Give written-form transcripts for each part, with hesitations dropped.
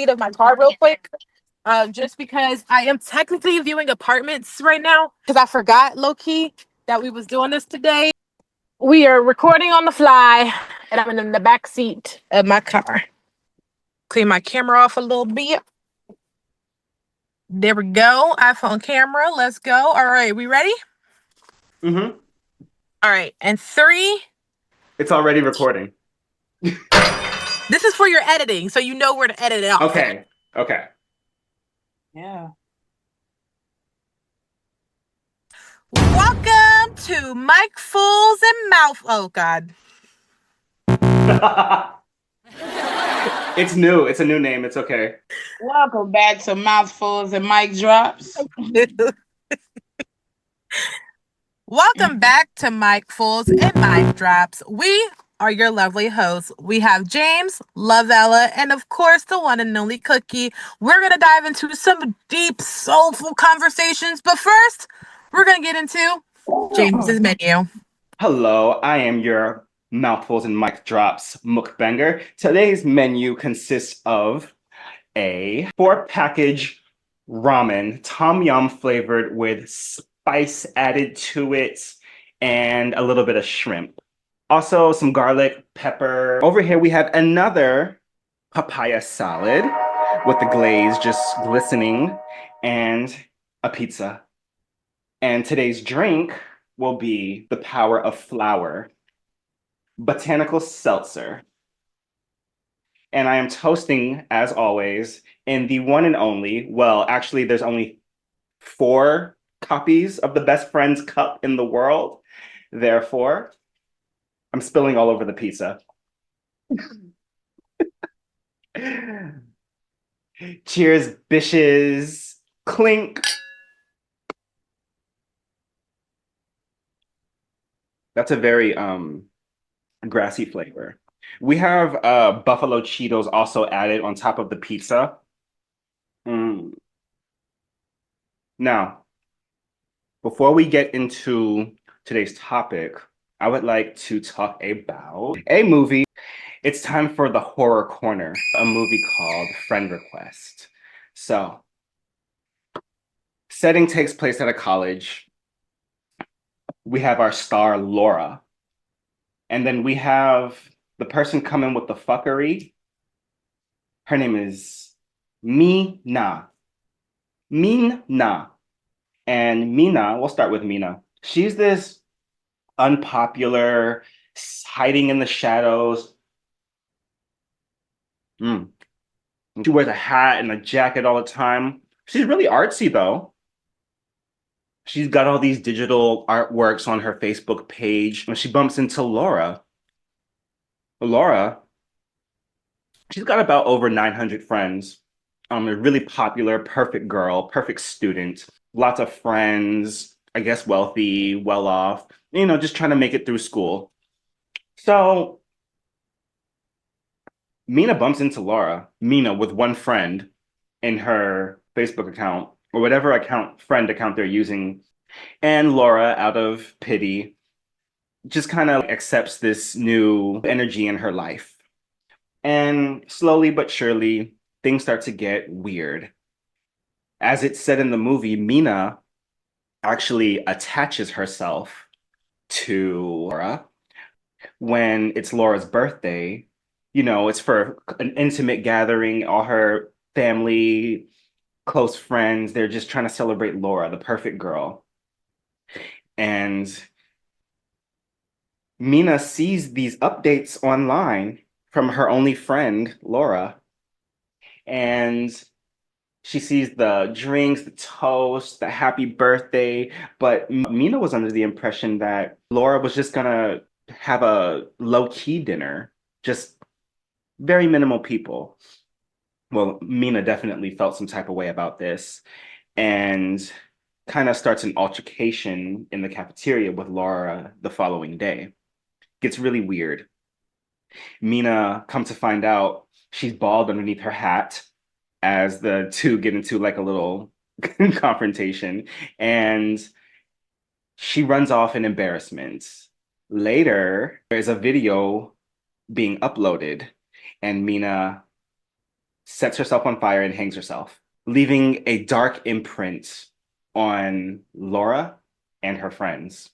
seat of my car real quick. Just because I am technically viewing apartments right now because I forgot low key that we was doing this today. We are recording on the fly, and I'm in the back seat of my car. Clean my camera off a little bit. There we go. iPhone camera. Let's go. All right, we ready? Mm-hmm. All right, and 3. It's already recording. This is for your editing, so you know where to edit it off at. Okay. Okay. Yeah. Welcome to Mike Fools and Mouth. Oh God. It's new. It's a new name. It's okay. Welcome back to Mouthfuls and Mic Drops. Welcome back to Mike Fools and Mike Drops. We are your lovely hosts. We have James, Lovella, and of course the one and only Cookie. We're gonna dive into some deep, soulful conversations, but first, we're gonna get into James's menu. Hello, I am your Mouthfuls and Mic Drops mukbanger. Today's menu consists of a 4-package ramen, tom yum flavored with spice added to it, and a little bit of shrimp. Also, some garlic, pepper. Over here, we have another papaya salad with the glaze just glistening, and a pizza. And today's drink will be the power of flower, botanical seltzer. And I am toasting, as always, in the one and only, well, actually, there's only 4 copies of the best friend's cup in the world. Therefore, I'm spilling all over the pizza. Cheers, bishes. Clink. That's a very grassy flavor. We have Buffalo Cheetos also added on top of the pizza. Mm. Now, before we get into today's topic, I would like to talk about a movie. It's time for the horror corner, a movie called Friend Request. So, setting takes place at a college. We have our star, Laura. And then we have the person coming with the fuckery. Her name is Mina. Mina. And Mina, we'll start with Mina. She's this unpopular, hiding in the shadows. She wears a hat and a jacket all the time. She's really artsy, though. She's got all these digital artworks on her Facebook page. And she bumps into Laura. Laura, she's got about over 900 friends. A really popular, perfect girl, perfect student. Lots of friends, I guess wealthy, well off, just trying to make it through school. So Mina bumps into Laura, Mina with one friend in her Facebook account or whatever friend account they're using. And Laura, out of pity, just kind of accepts this new energy in her life. And slowly but surely, things start to get weird. As it's said in the movie, Mina actually attaches herself to Laura when it's Laura's birthday. It's for an intimate gathering, all her family, close friends, they're just trying to celebrate Laura, the perfect girl. And Mina sees these updates online from her only friend, Laura, and she sees the drinks, the toast, the happy birthday, but Mina was under the impression that Laura was just gonna have a low-key dinner, just very minimal people. Well, Mina definitely felt some type of way about this and kind of starts an altercation in the cafeteria with Laura the following day. Gets really weird. Mina, come to find out, she's bald underneath her hat as the two get into like a little confrontation, and she runs off in embarrassment. Later, there's a video being uploaded, and Mina sets herself on fire and hangs herself, leaving a dark imprint on Laura and her friends.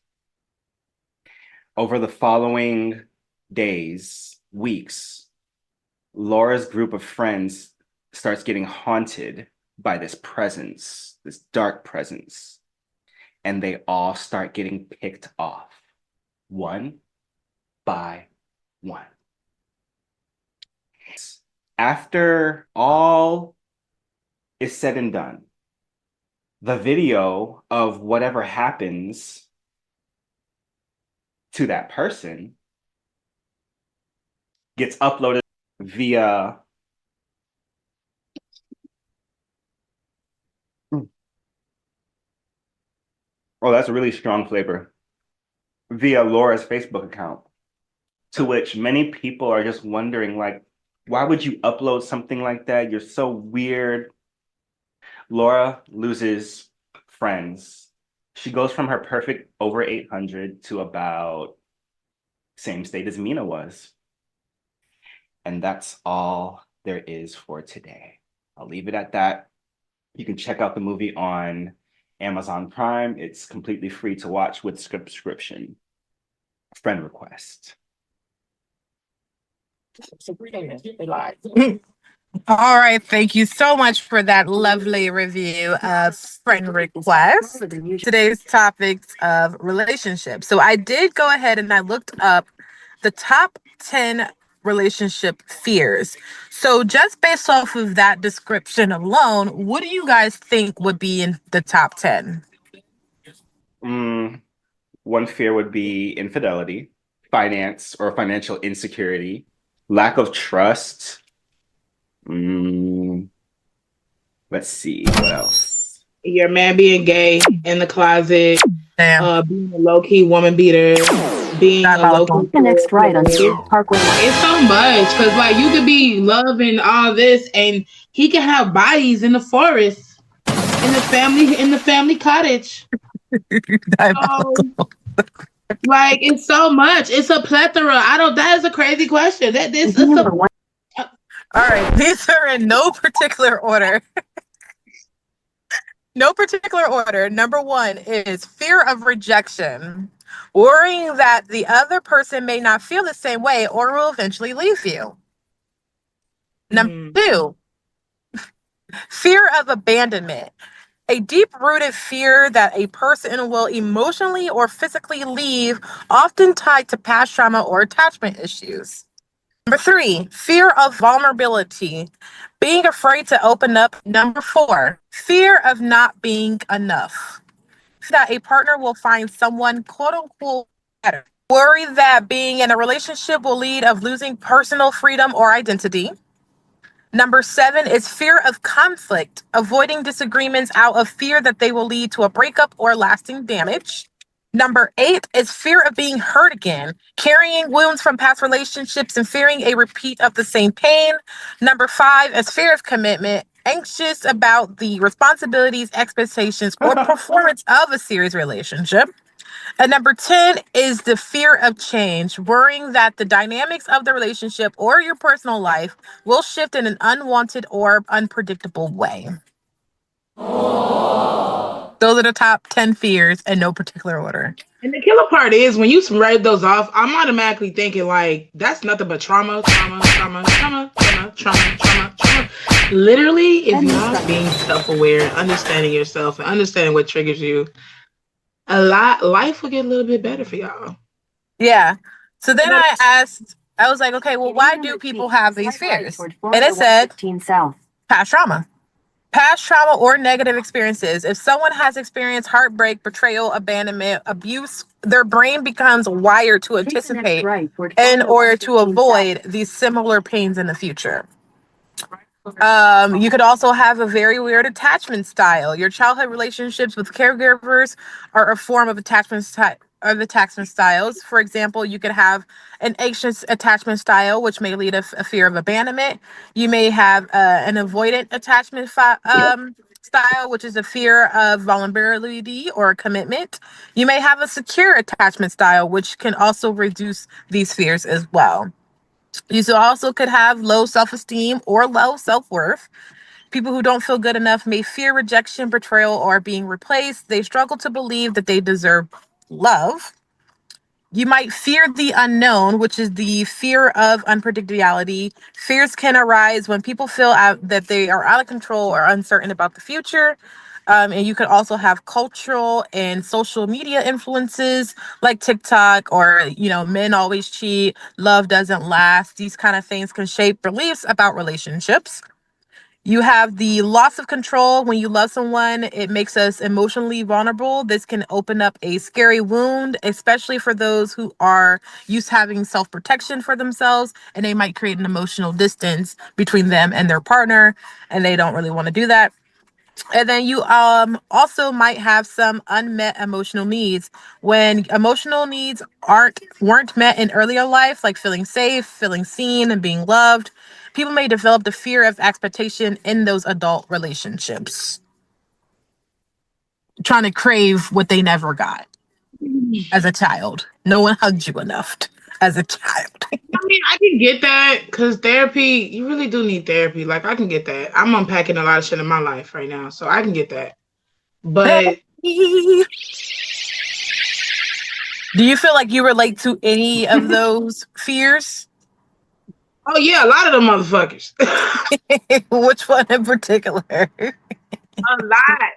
Over the following days, weeks, Laura's group of friends starts getting haunted by this presence, this dark presence, and they all start getting picked off one by one. After all is said and done, the video of whatever happens to that person gets uploaded via oh, that's a really strong flavor, via Laura's Facebook account, to which many people are just wondering, like, why would you upload something like that? You're so weird. Laura loses friends. She goes from her perfect over 800 to about same state as Mina was. And that's all there is for today. I'll leave it at that. You can check out the movie on Amazon Prime. It's completely free to watch with subscription. Friend request. All right, thank you so much for that lovely review of Friend Request. Today's topics of relationships. So I did go ahead and I looked up the top 10 relationship fears. So just based off of that description alone, what do you guys think would be in the top 10? One fear would be infidelity, finance or financial insecurity, lack of trust. Let's see, what else? Your man being gay in the closet, Damn. being a low-key woman beater, being a low-key The next right on State Parkway. It's so much because like you could be loving all this and he can have bodies in the forest, in the family cottage. Diabolical. Like it's so much. It's a plethora. That is a crazy question. All right, these are in no particular order. No particular order. Number one is fear of rejection, worrying that the other person may not feel the same way or will eventually leave you. Number two, fear of abandonment, a deep-rooted fear that a person will emotionally or physically leave, often tied to past trauma or attachment issues. Number three, fear of vulnerability, being afraid to open up. Number four, fear of not being enough, that a partner will find someone quote unquote better. Worry that being in a relationship will lead of losing personal freedom or identity. Number seven is fear of conflict, avoiding disagreements out of fear that they will lead to a breakup or lasting damage. Number eight is fear of being hurt again, carrying wounds from past relationships and fearing a repeat of the same pain. Number five is fear of commitment, anxious about the responsibilities, expectations, or performance of a serious relationship. And number 10 is the fear of change, worrying that the dynamics of the relationship or your personal life will shift in an unwanted or unpredictable way. Those are the top 10 fears in no particular order. And the killer part is when you write those off, I'm automatically thinking like that's nothing but trauma. Literally, if you're not being self-aware, understanding yourself, and understanding what triggers you, life will get a little bit better for y'all. Yeah. So then I was like, okay, well, why do people have these fears? And it said past trauma. Past trauma or negative experiences. If someone has experienced heartbreak, betrayal, abandonment, abuse, their brain becomes wired to anticipate in order to avoid these similar pains in the future. You could also have a very weird attachment style. Your childhood relationships with caregivers are a form of attachment styles. For example, you could have an anxious attachment style, which may lead to a fear of abandonment. You may have an avoidant attachment style, which is a fear of vulnerability or commitment. You may have a secure attachment style, which can also reduce these fears as well. You also could have low self-esteem or low self-worth. People who don't feel good enough may fear rejection, betrayal, or being replaced. They struggle to believe that they deserve love. You might fear the unknown, which is the fear of unpredictability. Fears can arise when people feel that they are out of control or uncertain about the future. And you could also have cultural and social media influences like TikTok or, men always cheat, love doesn't last. These kind of things can shape beliefs about relationships. You have the loss of control. When you love someone, it makes us emotionally vulnerable. This can open up a scary wound, especially for those who are used to having self-protection for themselves, and they might create an emotional distance between them and their partner, and they don't really want to do that. And then you also might have some unmet emotional needs. When emotional needs weren't met in earlier life, like feeling safe, feeling seen, and being loved, people may develop the fear of expectation in those adult relationships, trying to crave what they never got as a child. No one hugged you enough as a child. I mean, I can get that because therapy, you really do need therapy. Like, I can get that. I'm unpacking a lot of shit in my life right now, so I can get that. But Do you feel like you relate to any of those fears? oh yeah, a lot of them motherfuckers. Which one in particular? A lot.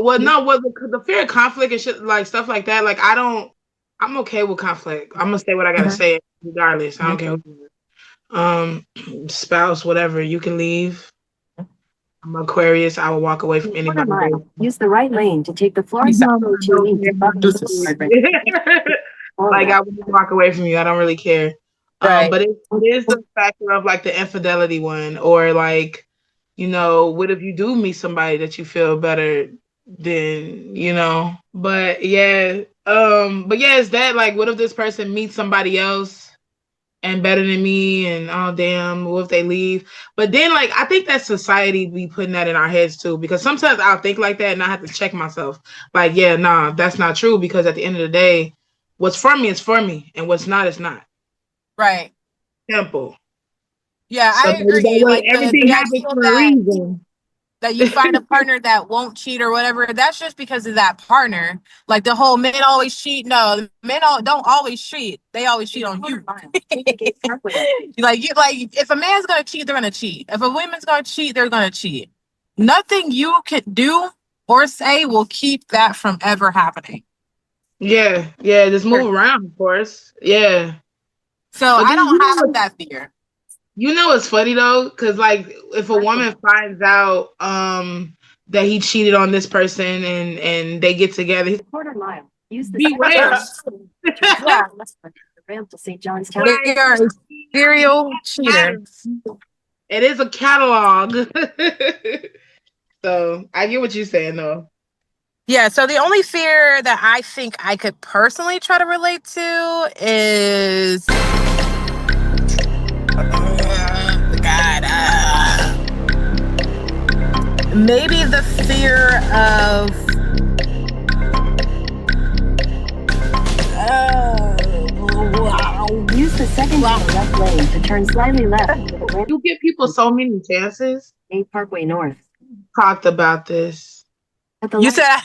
Well, no, well, the fear of conflict and shit, like stuff like that. Like, I'm okay with conflict. I'm gonna say what I gotta say regardless. I don't care. Spouse, whatever, you can leave. I'm Aquarius. I will walk away from Quarter anybody. mile. Use the right lane to take the Peace out. 402 to Buffalo Like, I would walk away from you. I don't really care. Right. But it is the factor of like the infidelity one, or like, what if you do meet somebody that you feel better than, But yeah, it's that, like, what if this person meets somebody else and better than me, and oh damn, what if they leave? But then, like, I think that society be putting that in our heads too, because sometimes I'll think like that and I have to check myself. Like, yeah, nah, that's not true, because at the end of the day, what's for me is for me, and what's not is not. Right. Simple. Yeah, So I agree. Like everything the happens idea for a reason. that you find a partner that won't cheat or whatever, that's just because of that partner. Like the whole men always cheat. No, men don't always cheat. They always cheat on you. like if a man's gonna cheat, they're gonna cheat. If a woman's gonna cheat, they're gonna cheat. Nothing you can do or say will keep that from ever happening. Yeah, just move around, of course. Yeah. So But I then, don't have that fear. it's funny though, because like if a woman finds out that he cheated on this person, and they get together, quarter mile. Use the beware. Yeah. ramp to St. John's They Town. are a serial cheater. It is a catalog. So I get what you're saying though. Yeah, so the only fear that I think I could personally try to relate to is maybe the fear of Use the second left lane to turn slightly left. You give people so many chances. 8 Parkway North. Talked about this. You said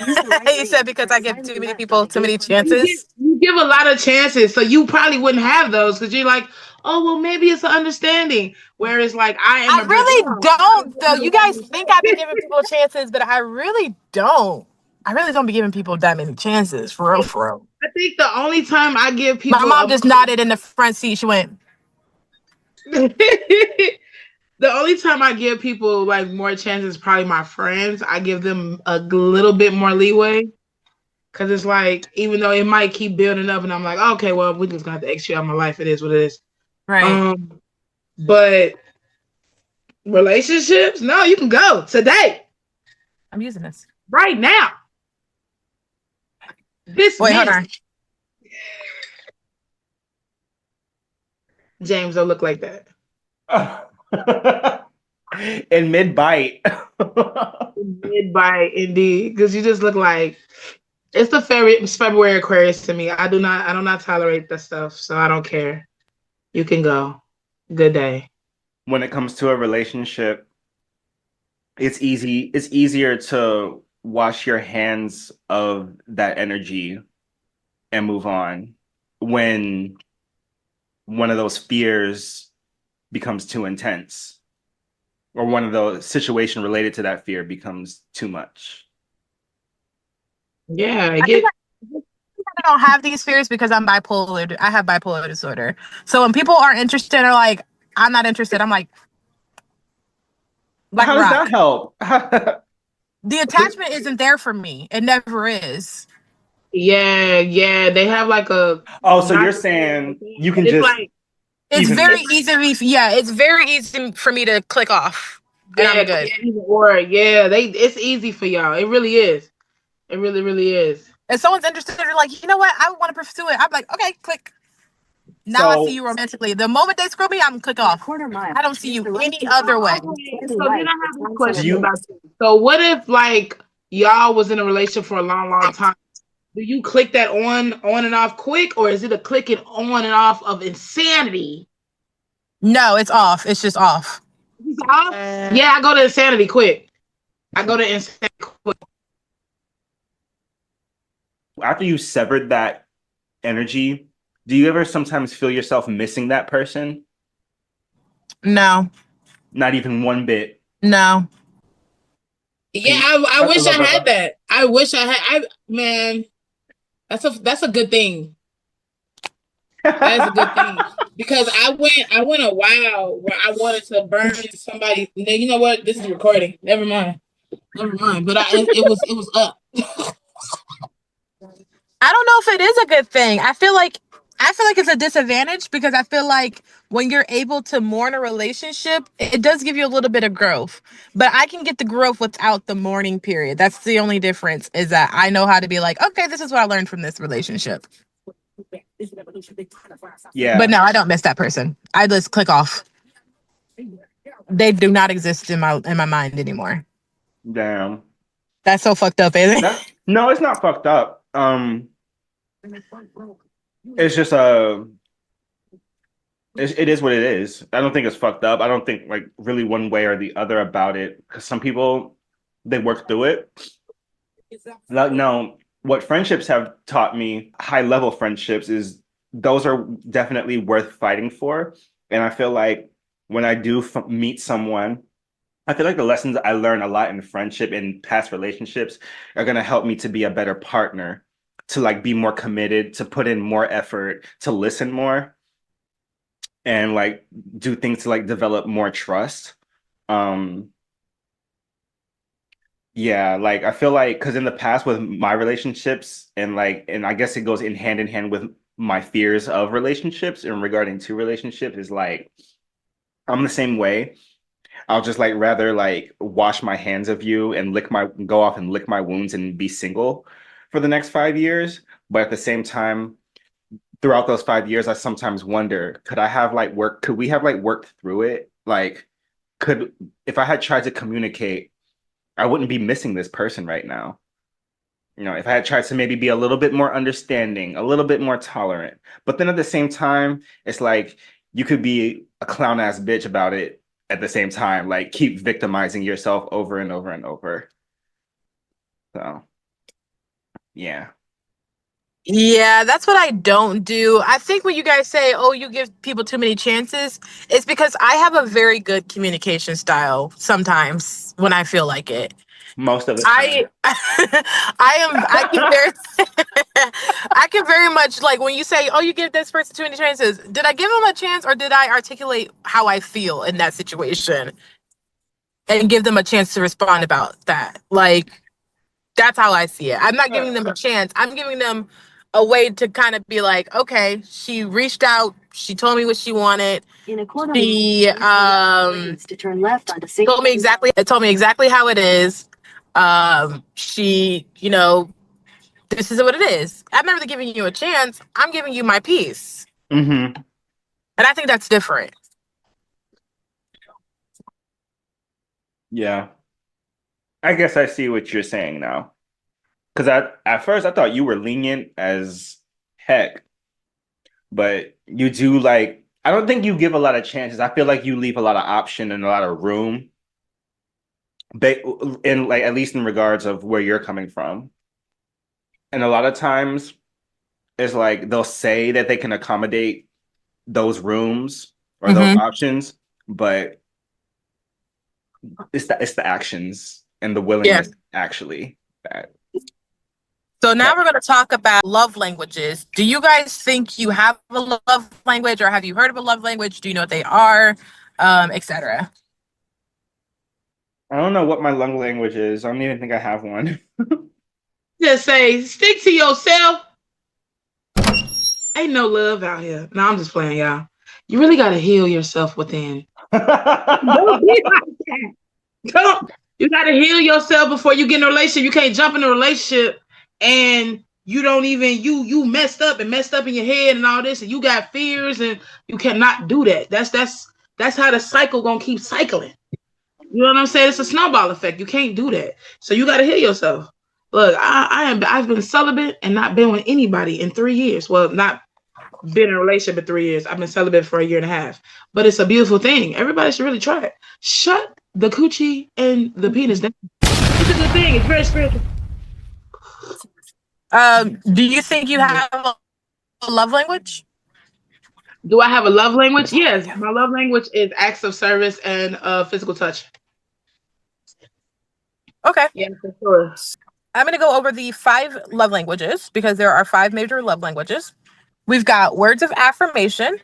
you said because I give too many people too many chances. You give a lot of chances, so you probably wouldn't have those because you're like, oh well, maybe it's an understanding. Whereas like I really don't though. You guys think I be giving people chances, but I really don't. I really don't be giving people that many chances, for real, for real. I think the only time I give people, my mom just nodded in the front seat. She went. The only time I give people like more chances, probably my friends. I give them a little bit more leeway, because it's like, even though it might keep building up, and I'm like, okay, well, we're just gonna have to extra out my life. It is what it is. Right. But relationships, no, you can go today. I'm using this right now. This Wait, hold on. James don't look like that. In mid-bite. Mid-bite, indeed. Because you just look like, it's the February Aquarius to me. I do not tolerate that stuff, so I don't care. You can go. good day. When it comes to a relationship, it's easier to wash your hands of that energy and move on when one of those fears becomes too intense, or one of the situation related to that fear becomes too much. Yeah, I I think get. I don't have these fears because I'm bipolar. I have bipolar disorder. So when people aren't interested or like, I'm not interested, I'm like How a does that rock. help? The attachment isn't there for me. It never is. Yeah, yeah. They have like a Oh, so not you're to say all the saying time, you but can it's just like It's even very easy. Yeah, it's very easy for me to click off, and I'm yeah, good. or yeah, they it's easy for y'all. It really is. It really, really is. If someone's interested, they're like, you know what, I want to pursue it. I'm like, okay, click. Now I see so you romantically. The moment they screw me, I'm click In a off. quarter mile, I don't see use you the right any to other way. turn Okay, slightly so then right I at have a Sunset do question you about this. So what if like y'all was in a relationship for a long, long time? Do you click that on and off quick, or is it a clicking on and off of insanity? No, it's off. It's just off. Is it off? Yeah, I go to insanity quick. I go to insanity quick. after you severed that energy, do you ever sometimes feel yourself missing that person? No, Not even one bit. no. Yeah, Can I wish I had you, that. I wish I had. I man, that's a good thing. That is a good thing because I went a while where I wanted to burn somebody. You know what? This is recording. Never mind. Never mind. But it was up. I don't know if it is a good thing. I feel like it's a disadvantage because I feel like when you're able to mourn a relationship, it does give you a little bit of growth. But I can get the growth without the mourning period. That's the only difference is that I know how to be like, okay, this is what I learned from this relationship. But yeah, no, I don't miss that person. I just click off. They do not exist in my mind anymore. damn. That's so fucked up, isn't it? That no, it's not fucked up. It's just it is what it is. I don't think it's fucked up. I don't think like really one way or the other about it. Because some people they work through it. Like, no, what friendships have taught me, high level friendships, is those are definitely worth fighting for. And I feel like when I do meet someone, I feel like the lessons I learn a lot in friendship and past relationships are going to help me to be a better partner, to like be more committed, to put in more effort, to listen more, and like do things to like develop more trust. Um, yeah, like I feel like because in the past with my relationships and I guess it goes in hand with my fears of relationships and regarding to relationships is like I'm the same way. I'll just like rather like wash my hands of you and lick my go off and lick my wounds and be single for the next 5 years. But at the same time, throughout those 5 years, I sometimes wonder, could we have like worked through it? Like, could if I had tried to communicate, I wouldn't be missing this person right now. If I had tried to maybe be a little bit more understanding, a little bit more tolerant. But then at the same time, it's like you could be a clown ass bitch about it at the same time, like keep victimizing yourself over and over and over. So, yeah. Yeah, that's what I don't do. I think when you guys say, "Oh, you give people too many chances," it's because I have a very good communication style sometimes when I feel like it. Most of the time. I I can very I can very much like when you say, "Oh, you give this person too many chances." Did I give them a chance or did I articulate how I feel in that situation and give them a chance to respond about that? Like that's how I see it. I'm not Uh, giving them a chance. I'm giving them a way to kind of be like, okay, she reached out, she told me what she wanted. In a quarter She mile, to turn left onto told me exactly how it is. She, this is what it is. I'm not really giving you a chance. I'm giving you my piece. mm-hmm. And I think that's different. Yeah. I guess I see what you're saying now. Because at first I thought you were lenient as heck, but you do like I don't think you give a lot of chances. I feel like you leave a lot of option and a lot of room, in like at least in regards of where you're coming from. And a lot of times it's like they'll say that they can accommodate those rooms or those Mm-hmm. options, but it's the actions and the Yeah. willingness actually that. So now we're going to talk about love languages. Do you guys think you have a love language, or have you heard of a love language? Do you know what they are, etc.? I don't know what my lung language is. I don't even think I have one. Just say, stick to yourself. Ain't no love out here. No, I'm just playing, y'all. You really got to heal yourself within. Don't be like that. Don't. You got to heal yourself before you get in a relationship. You can't jump in a relationship and you don't even you messed up in your head and all this, and you got fears, and you cannot do that. That's how the cycle gonna keep cycling. You know what I'm saying? It's a snowball effect. You can't do that. So you got to heal yourself. Look, I've been celibate and not been with anybody in 3 years. Well, not been in a relationship in 3 years. I've been celibate for a year and a half. But it's a beautiful thing. Everybody should really try it. Shut the coochie and the penis down. It's a good thing. It's very spiritual. Do you think you have a love language? Do I have a love language? Yes. My love language is acts of service and physical touch. Okay. Yeah, for sure. I'm going to go over the 5 love languages because there are 5 major love languages. We've got words of affirmation,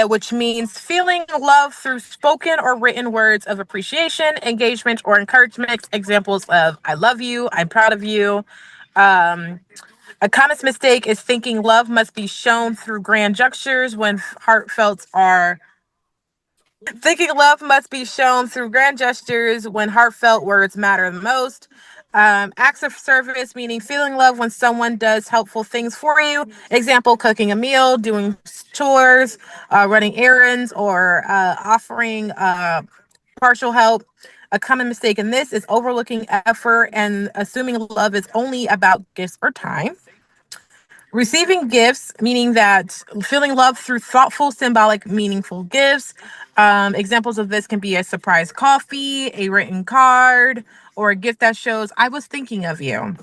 which means feeling love through spoken or written words of appreciation, engagement, or encouragement. Examples of I love you, I'm proud of you. A common mistake is thinking love must be shown through grand gestures when heartfelt are thinking love must be shown through grand gestures when heartfelt words matter the most. Acts of service, meaning feeling love when someone does helpful things for you. Example, cooking a meal, doing chores, running errands, or offering partial help. A common mistake in this is overlooking effort and assuming love is only about gifts or time. Receiving gifts, meaning that feeling love through thoughtful, symbolic, meaningful gifts. Examples of this can be a surprise coffee, a written card, or a gift that shows I was thinking of you.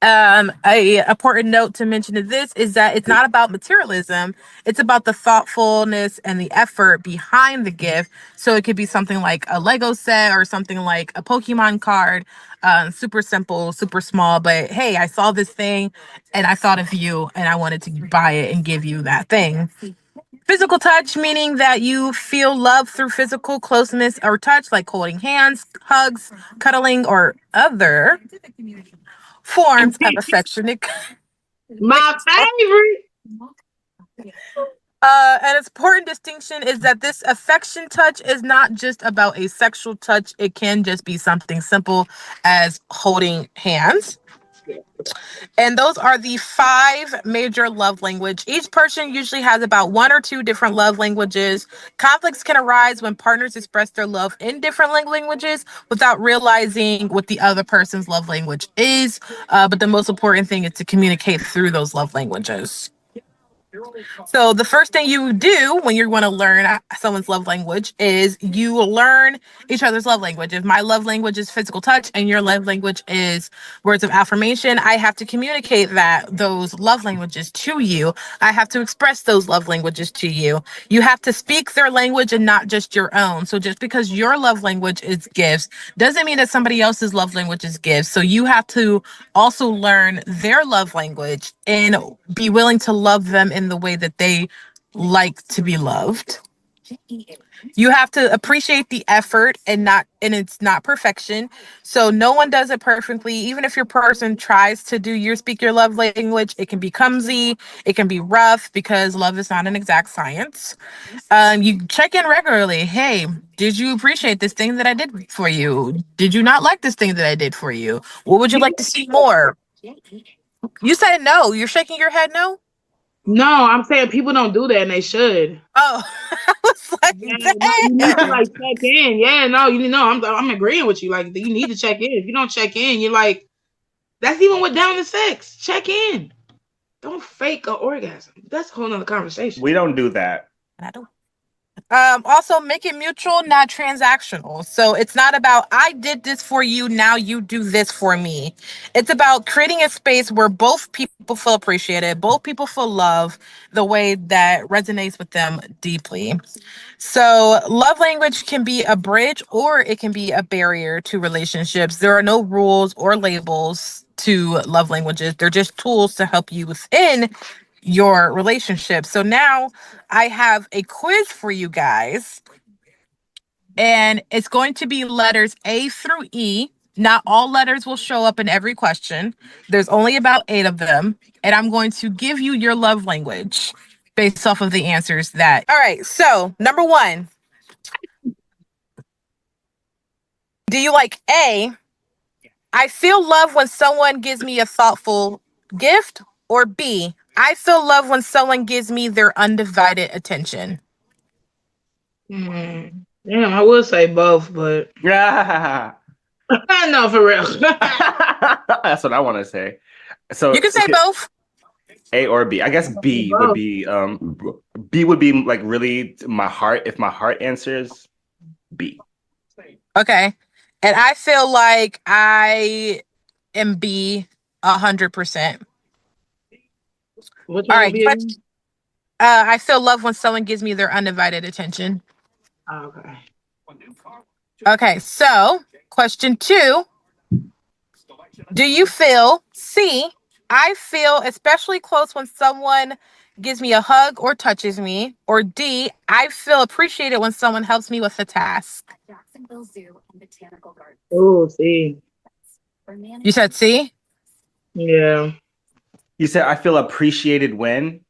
A important note to mention of this is that it's not about materialism. It's about the thoughtfulness and the effort behind the gift. So it could be something like a Lego set or something like a Pokemon card. Super simple, super small, but hey, I saw this thing and I thought of you and I wanted to buy it and give you that thing. Physical touch, meaning that you feel love through physical closeness or touch, like holding hands, hugs, cuddling, or other forms of affectionate. My favorite. An important distinction is that this affection touch is not just about a sexual touch. It can just be something simple as holding hands. And those are the 5 major love language. Each person usually has about 1 or 2 different love languages. Conflicts can arise when partners express their love in different languages without realizing what the other person's love language is. But the most important thing is to communicate through those love languages. So the first thing you do when you want to learn someone's love language is you learn each other's love language. If my love language is physical touch and your love language is words of affirmation, I have to communicate those love languages to you. I have to express those love languages to you. You have to speak their language and not just your own. So just because your love language is gifts doesn't mean that somebody else's love language is gifts. So you have to also learn their love language and be willing to love them in the way that they like to be loved. You have to appreciate the effort and it's not perfection. So no one does it perfectly. Even if your person tries to speak your love language, it can be clumsy, it can be rough because love is not an exact science. You check in regularly. Hey, did you appreciate this thing that I did for you? Did you not like this thing that I did for you? What would you like to see more? You said no. You're shaking your head no? No, I'm saying people don't do that and they should. Oh, I was like, Yeah, no, you need to damn. like check in. Yeah, no, you know, I'm agreeing with you. Like you need to check in. If you don't check in, you're like, that's even with down to sex. Check in. Don't fake an orgasm. That's a whole nother conversation. We don't do that. And I don't. Also, make it mutual, not transactional. So it's not about I did this for you, now you do this for me. It's about creating a space where both people feel appreciated, both people feel love the way that resonates with them deeply. So, love language can be a bridge or it can be a barrier to relationships. There are no rules or labels to love languages, they're just tools to help you within your relationship. So, now I have a quiz for you guys, and it's going to be letters A through E. Not all letters will show up in every question. There's only about 8 of them, and I'm going to give you your love language based off of the answers that. All right, so number 1. Do you like A, I feel love when someone gives me a thoughtful gift, or B, I feel love when someone gives me their undivided attention? Damn, I would say both, but Yeah. no, for real. That's what I want to say. So You can say both. A or B. I guess Both. B would be like really my heart. If my heart answers B. Okay. And I feel like I am B 100%. Which All one would right. be again? I feel love when someone gives me their undivided attention. Oh, okay. Okay. So, question 2. Do you feel C? I feel especially close when someone gives me a hug or touches me. Or D, I feel appreciated when someone helps me with a task. Oh, see. You said C? Yeah. You said I feel appreciated when?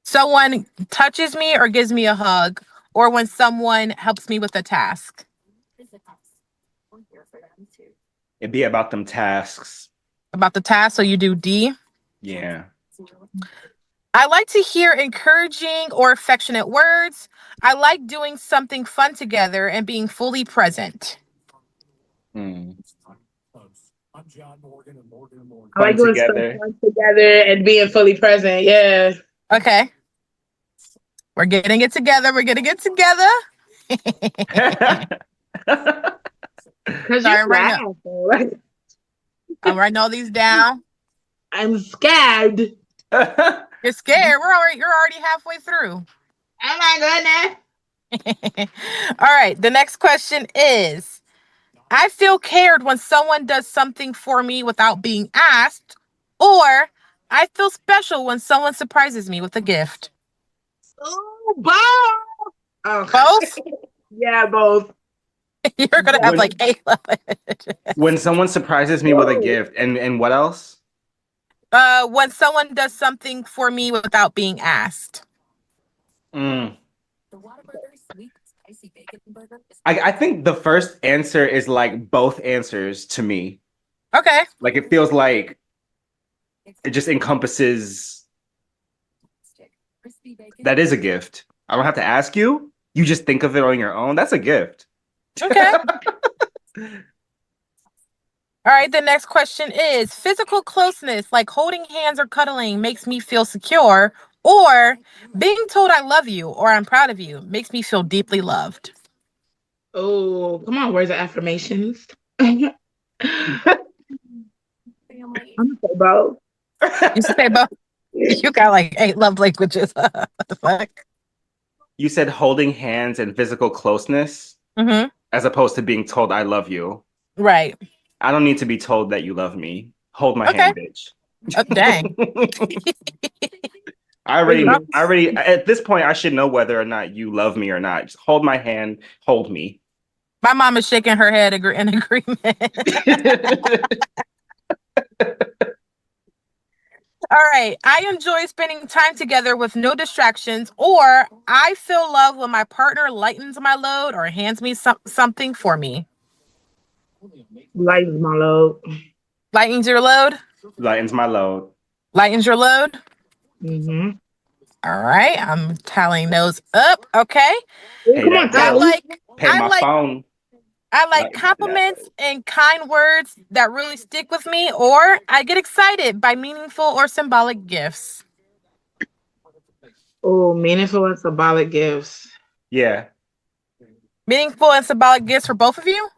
Someone touches me or gives me a hug, or when someone helps me with a task. It'd be about them tasks. About the task, so you do D. Yeah. I like to hear encouraging or affectionate words. I like doing something fun together and being fully present. Hmm. I Fun like doing stuff together. fun together and being fully present. Yeah. Okay. We're getting it together. We're getting it together. Because you're Sorry, laugh. Like, I'm writing all these down. I'm scared. You're scared. You're already halfway through. Oh my All right. The next question is, I feel cared when someone does something for me without being asked, or I feel special when someone surprises me with a gift. goodness. Oh, both. Oh, Both? yeah, both. You're gonna have Both. like 8 When someone surprises me with a gift, and what else? when someone does something for me without being asked. Mm. I think the first answer is like both answers to me. Okay. Like it feels like it just encompasses that is a gift. I don't have to ask you. You just think of it on your own. That's a gift. Okay. All right. The next question is, physical closeness, like holding hands or cuddling, makes me feel secure, or being told I love you or I'm proud of you makes me feel deeply loved. Oh, come on, words of affirmations. I'm gonna say both. You say both. You got like 8 love languages. What the fuck? You said holding hands and physical closeness Mm-hmm. as opposed to being told I love you. Right. I don't need to be told that you love me. Hold my Okay. hand, bitch. Dang. I already at this point I should know whether or not you love me or not. Just hold my hand, hold me. My mom is shaking her head in agreement. All right. I enjoy spending time together with no distractions, or I feel love when my partner lightens my load or hands me something for me. Lightens my load. Lightens your load? Lightens my load. Lightens your load? Mm-hmm. All right. I'm tallying those up. Okay. Ooh, Pay come on, that I bill. Tally. like Pay I my like phone. I like Lighten that compliments bill. and kind words that really stick with me, or I get excited by meaningful or symbolic gifts. Oh, meaningful and symbolic gifts. Yeah. Meaningful and symbolic gifts for both of you?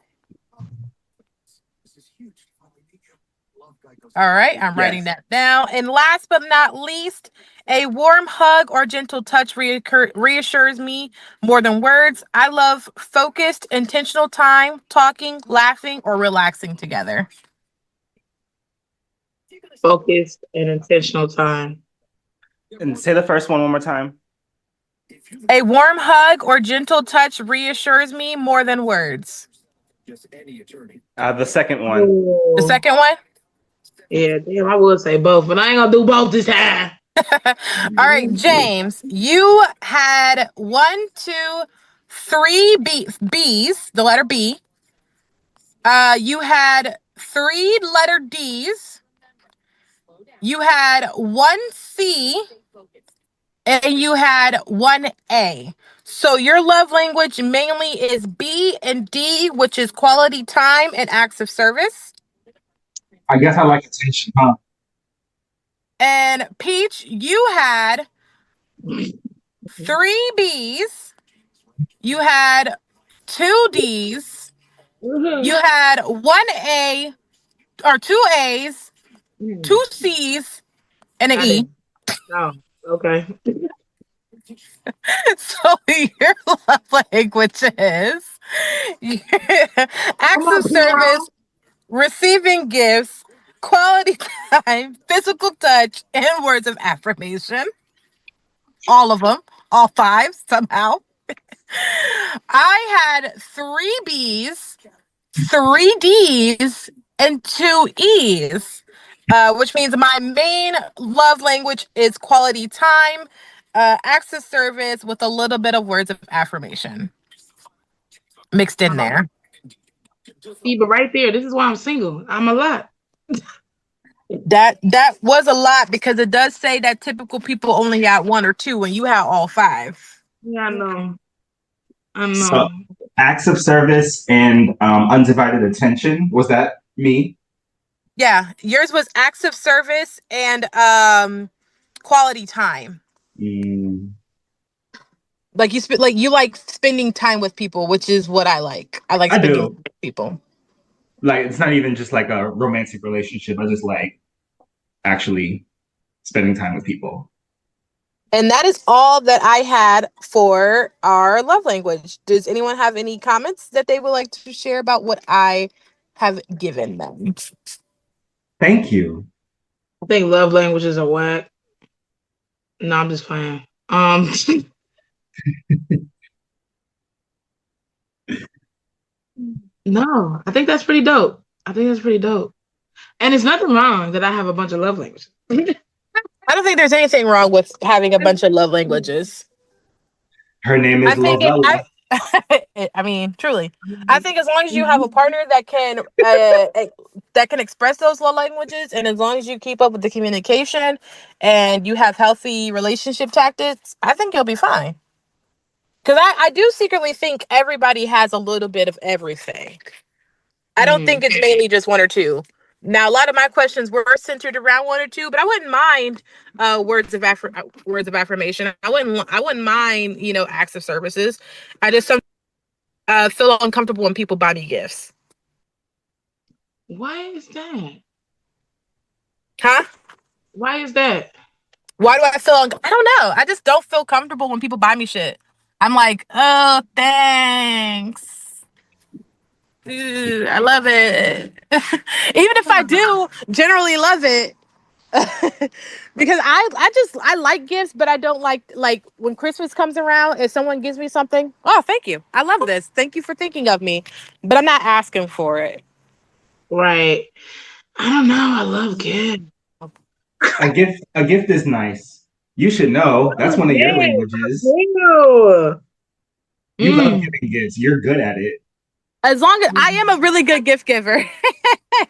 All right, I'm writing Yes. that down. And last but not least, a warm hug or gentle touch reassures me more than words. I love focused, intentional time, talking, laughing, or relaxing together. Focused and intentional time. And say the first one more time. A warm hug or gentle touch reassures me more than words. The second one. The Oh, second one? yeah, damn, I would say both, but I ain't gonna do both this time. All right, James, you had one, two, three B's, the letter B. You had three letter D's. You had one C, and you had one A. So your love language mainly is B and D, which is quality time and acts of service. I guess I like attention, huh? And Peach, you had three B's. You had two D's. You had one A or two A's, two C's, and an I E. didn't. Oh, okay. So your love language is Come acts on, of Pierrot. service, receiving gifts, quality time, physical touch, and words of affirmation. All of them, all five somehow. I had three B's, three D's, and two E's, which means my main love language is quality time, acts of service with a little bit of words of affirmation mixed in there. See, but right there, this is why I'm single. I'm a lot. That was a lot because it does say that typical people only got one or two, and you had all five. Yeah, I know. I know. So acts of service and undivided attention. Was that me? Yeah, yours was acts of service and quality time. Mm, Like you like spending time with people, which is what I like. I like I spending time do. with people. Like it's not even just like a romantic relationship. I just like actually spending time with people. And that is all that I had for our love language. Does anyone have any comments that they would like to share about what I have given them? Thank you. I think love languages are whack. No, I'm just playing. No, I think that's pretty dope. I think that's pretty dope. And it's nothing wrong that I have a bunch of love languages. I don't think there's anything wrong with having a bunch of love languages. Her name I is think it, Lovella. I mean, truly, I think as long as you have a partner that can express those love languages, and as long as you keep up with the communication, and you have healthy relationship tactics, I think you'll be fine. Because I do secretly think everybody has a little bit of everything. I don't think it's mainly just one or two. Now, a lot of my questions were centered around one or two, but I wouldn't mind words of affirmation. I wouldn't mind acts of services. I just feel uncomfortable when people buy me gifts. Why is that? Huh? Why is that? Why do I feel? I don't know. I just don't feel comfortable when people buy me shit. I'm like, oh, thanks. I love it. Even if I do generally love it, because I like gifts, but I don't like when Christmas comes around. If someone gives me something, oh, thank you. I love this. Thank you for thinking of me. But I'm not asking for it. Right. I don't know. I love gifts. A gift is nice. You should know. That's one of your languages. Ew. You love Mm. giving gifts. You're good at it. As long as I am a really good gift giver.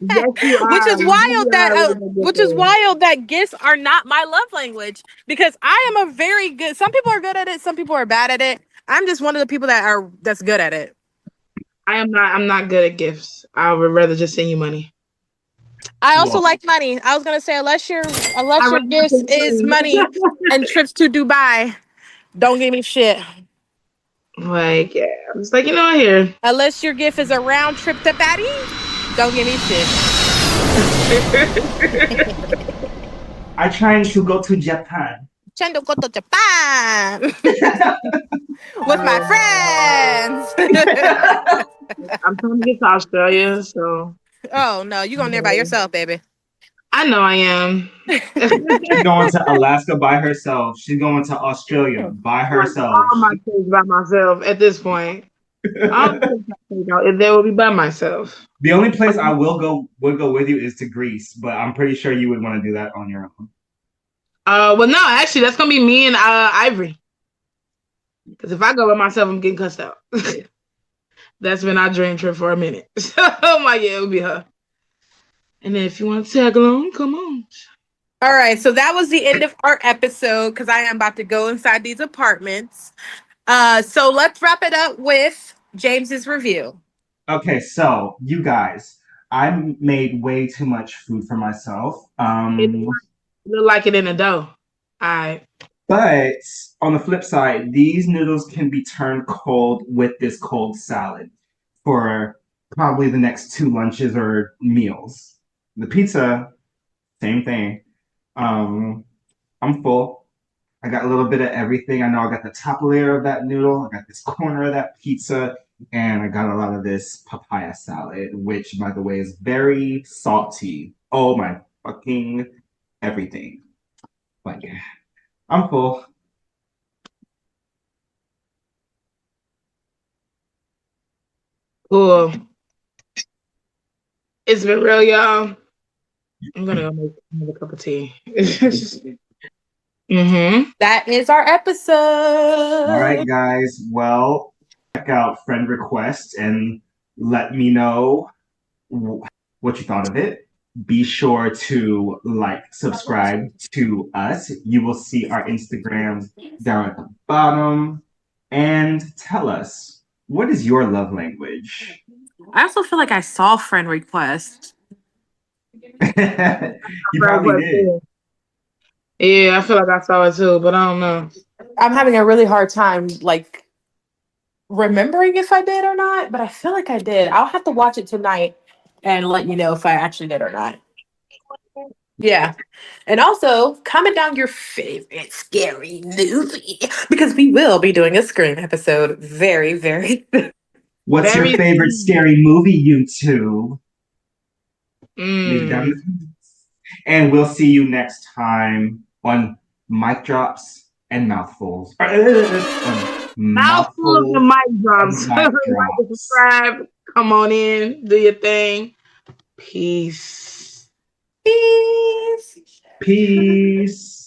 Yes, you which are. is You really wild that are a really good which is giver. wild that gifts are not my love language because I am a very good. Some people are good at it, some people are bad at it. I'm just one of the people that's good at it. I am not. I'm not good at gifts. I would rather just send you money. I also Well, like money. I was gonna say I unless your rather gifts take is money. money and trips to Dubai, don't give me shit. Like, yeah, I'm just like, here. Unless your gift is a round trip to Paris, don't give me shit. I'm trying to go to Japan. Chendo go to Japan with my Um, friends. I'm trying to get to Australia, so Oh no, you going there by yourself, baby. I know I am. She's going to Alaska by herself. She's going to Australia by Like herself. all my trips by myself at this point. All the trips I take out, they will be by myself. The only place I would go with you is to Greece, but I'm pretty sure you would want to do that on your own. Well, no, actually, that's gonna be me and Ivory. Because if I go by myself, I'm getting cussed out. That's been our dream trip for a minute. So I'm like, yeah, it'll be her. And then if you want to tag along, come on. All right, so that was the end of our episode because I am about to go inside these apartments. So let's wrap it up with James's review. Okay, so you guys, I made way too much food for myself. It look like it in the dough. All right. But on the flip side, these noodles can be turned cold with this cold salad for probably the next two lunches or meals. The pizza, same thing. Um, I'm full. I got a little bit of everything. I know I got the top layer of that noodle, I got this corner of that pizza, and I got a lot of this papaya salad, which, by the way, is very salty. Oh my fucking everything. But yeah, I'm full. Cool. It's been real, y'all. I'm gonna go make another cup of tea. Mm-hmm. That is our All right, episode. guys. Well, check out friend request and let me know what you thought of it. Be sure to like, subscribe to us. You will see our Instagram down at the bottom. And tell us, what is your love language? I also feel like I saw friend request. You probably did. Yeah, I feel like I saw it too, but I don't know. I'm having a really hard time like remembering if I did or not, but I feel like I did. I'll have to watch it tonight and let you know if I actually did or not. Yeah. And also comment down your favorite scary movie because we will be doing a Scream episode very, very soon. What's your Very. favorite scary movie, YouTube? Leave it down in Mm. the comments. And we'll see you next time on Mic Drops and Mouthfuls. Mouthful of the Mouthfuls mic drops. and Like Mic and Drops. subscribe. Come on in. Do your thing. Peace. Peace. Peace.